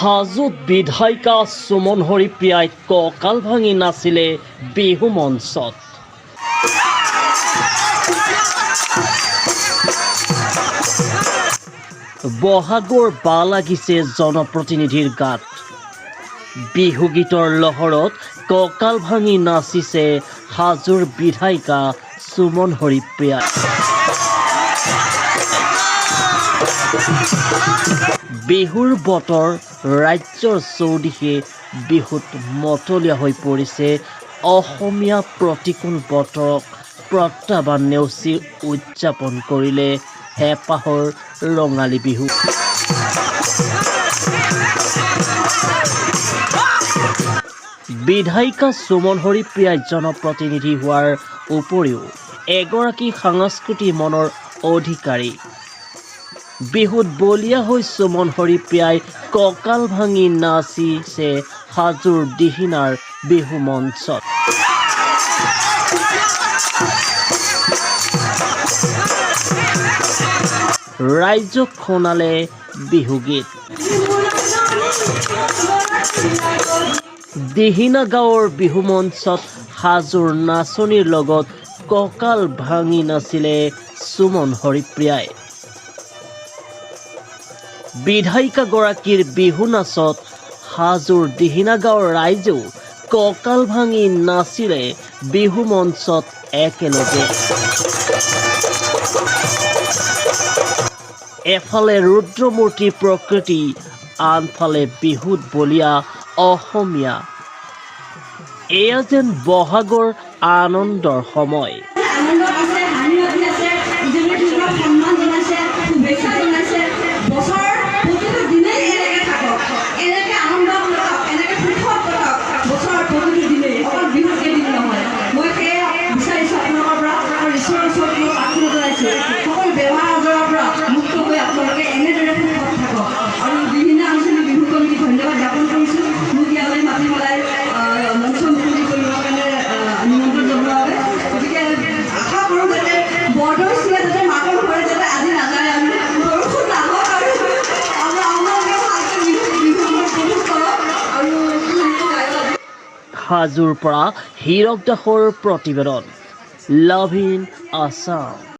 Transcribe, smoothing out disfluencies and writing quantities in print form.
হাজোত বিধায়িকা সুমন হৰিপ্ৰিয়াই কঁকাল ভাঙি নাছিলে বিহু মঞ্চত। বহাগৰ বা লাগিছে জনপ্ৰতিনিধিৰ গাত। বিহু গীতৰ লহৰত কঁকাল ভাঙি নাচিছে হাজোৰ বিধায়িকা সুমন হৰিপ্ৰিয়াই। বিহুৰ বতৰ, ৰাজ্যৰ চৌদিশে বিহুত মতলীয়া হৈ পৰিছে। অসমীয়া প্ৰতিকূল বতৰক প্ৰত্যাহ্বান নেওচি উদযাপন কৰিলে হেঁপাহৰ ৰঙালী বিহু। বিধায়িকা সুমন হৰিপ্ৰিয়াই জনপ্ৰতিনিধি হোৱাৰ উপৰিও এগৰাকী সাংস্কৃতিক মনৰ অধিকাৰী। বিহুত বলীয়া হৈ সুমন হৰিপ্ৰিয়াই কঁকাল ভাঙি নাচিছে হাজোৰ দিহিঙৰ বিহু মঞ্চত। ৰাইজক শুনালে বিহুগীত। দিহিঙা গাঁৱৰ বিহু মঞ্চত হাজোৰ নাচনীৰ লগত কঁকাল ভাঙি নাছিলে সুমন হৰিপ্ৰিয়াই। বিধায়িকাগৰাকীৰ বিহু নাচত হাজোৰ দিহিঙা গাঁৱৰ ৰাইজেও কঁকাল ভাঙি নাচিলে বিহু মঞ্চত একেলগে। এফালে ৰুদ্ৰমূৰ্তি প্ৰকৃতি, আনফালে বিহুত বলীয়া অসমীয়া। এয়া যেন বহাগৰ আনন্দৰ সময়। হাজোৰ পৰা হীৰক দাসৰ প্ৰতিবেদন, লভিন আছাম।